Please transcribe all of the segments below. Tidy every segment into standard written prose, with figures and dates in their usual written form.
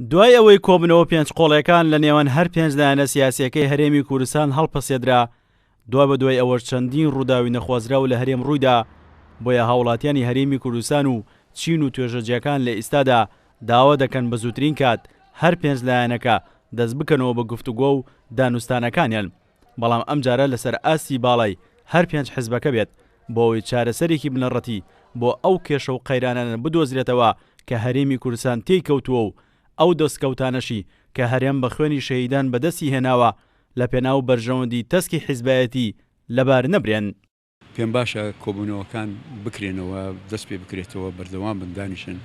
دوای ئەوەی کۆبنەوە پێنج قۆڵیەکان لە نێوان هەر پێنج لایەنە سیاسیەکەی هەرێمی کوردستان هەڵپەسێدرا، دوای بە دوای ئەوە چەندین ڕووداوی نەخوازراو لە هەرێم ڕوویدا، بۆیە هاوڵاتیانی هەرێمی کوردستان و چین و توێژەجیەکان لە ئێستادا داوا دەکەن بە زووترین کات هەر پێنج لایەنەکە دەست بکەنەوە بە گفتوگۆ و دانوستانەکانیان، بەڵام ئەم جارە لەسەر ئاستی باڵای هەر پێنج حیزبەکە بێت بۆ ئەوەی چارەسەرێکی بنەڕەتی بۆ ئەو کێشە و قەیرانانە بدۆزرێتەوە کە هەرێمی کوردستان تێی کەوتووە و ئەو دەستکەوتانەشی کە هەرێم بە خوێنی شەهیدان بەدەستی هێناوە لە پێناو بەرژەوەندی تەسکی حیزبایەتی لەبار نەبرێن. پێم باشە کۆبوونەوەکان بکرێنەوە، دەست پێ بکرێتەوە، بەردەوام بندانیشن،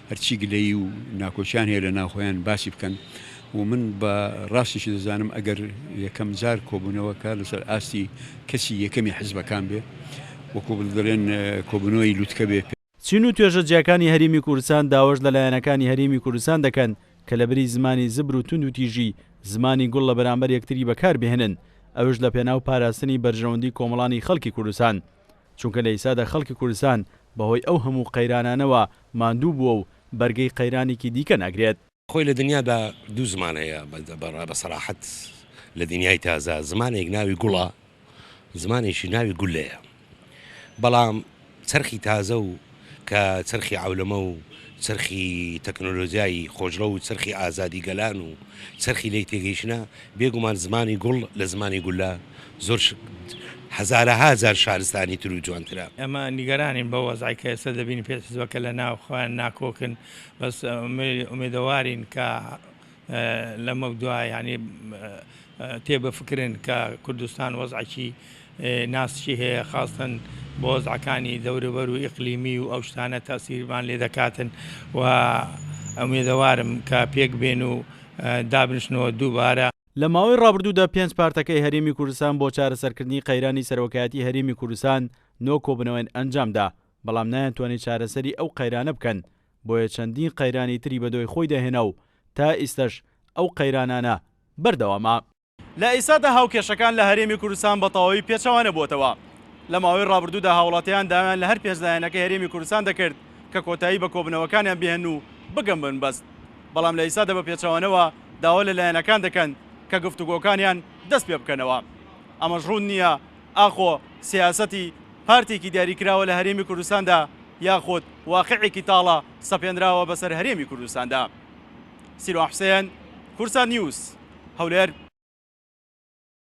هەرچی گلەیی و ناکۆچیان هەیە لە ناوخۆیان باسی بکەن و من بە ڕاستیشی دەزانم ئەگەر یەکەم جار کۆبوونەوەکە لەسەر ئاستی کەسی یەکەمی حیزبەکان بێ، وەکو بڵدرێن کۆبوونەوەی لوتکە بێ. چین و توێژەجیەکانی هەرێمی کوردستان داواش لە لایەنەکانی هەرێمی کوردستان دەکەن کە لەبەری زمانی زبر و تund و تیژی زمانی گوڵ لە بەرامبەر یەکتری بەکار بهێنن، ئەوش لە پێناو پاراستنی بەرژەوەندی کۆمەڵانی خەڵکی کوردستان، چونکە لە ئێستادا خەڵکی کوردستان بەهۆی ئەو هەموو قەیرانانەوە ماندوو بووە و بەرگەی قەیرانێکی دیکە ناگرێت. خۆی لە دنیادا دوو زمان هەیە بە سەراحەت لە دنیای تازە، زمانێک ناوی گوڵە، زمانێکی ناوی گولەیە، بەڵام چرخی تازە و کە چرخی عولەمە و چرخی تەکنۆلۆژیایی خۆشڵە و چرخی ئازادی گەلان و چرخی لی تێگەیشتە، بێگومان زمانی گوڵ لە زمانی گولە زۆر هەزارە شارستانی تر و جوانترە. ئەمە نیگەرانین بە وەزای کە ئێستا دەبینی پێ حیزبەکە لە ناو خۆیان ناکۆکن، بەس ئومێدەوارین کە لەمە دوای ینی تێبەفکرن کە کوردستان وەزعی ناسکی هەیە، خاستن بۆ وەزعەکانی دەوروبەر و ئیقلیمی و ئەو شتانە تاسیرمان لێ دەکاتن و ئومێدەوارم کە پێک بێن و دابنشنەوە دووبارە. لە ماوەی ڕابردوودا پێنج پارتەکەی هەرێمی کوردستان بۆ چارەسەرکردنی قەیرانی سەرۆکایەتی هەرێمی کوردستان نۆ کۆبنەوەیان ئەنجامدا، بەڵام نایانتوانی چارەسەری ئەو قەیرانە بکەن، بۆیە چەندین قەیرانی تری بەدۆی خۆی دەهێنا و تا ئێستاش ئەو قەیرانانە بەردەوامە. لە ئێستادا هاوکێشەکان لە هەرێمی کوردستان بە تەواوی پێچەوانە بووتەوە. لە ماوەی ڕابردوودا هاوڵاتیان داوایان لە هەر پێنج لایەنەکەی هەرێمی کوردستان دەکرد کە کۆتایی بە کۆبنەوەکانیان بهێن و بگەم بن بەست، بەڵام لە ئێستادا بە پێچەوانەوە داوا لە لایەنەکان دەکەن کە گفتوگۆکانیان دەست پێ بکەنەوە. ئەمەش ڕوون نییە ئاخۆ سیاسەتی پارتێکی دیاریکراوە لە هەرێمی کوردستاندا یاخۆت واقعێکی تاڵە سەپێنراوە بەسەر هەرێمی کوردستاندا. سیروان حوسێن، کورسان نیوز، هەولێر.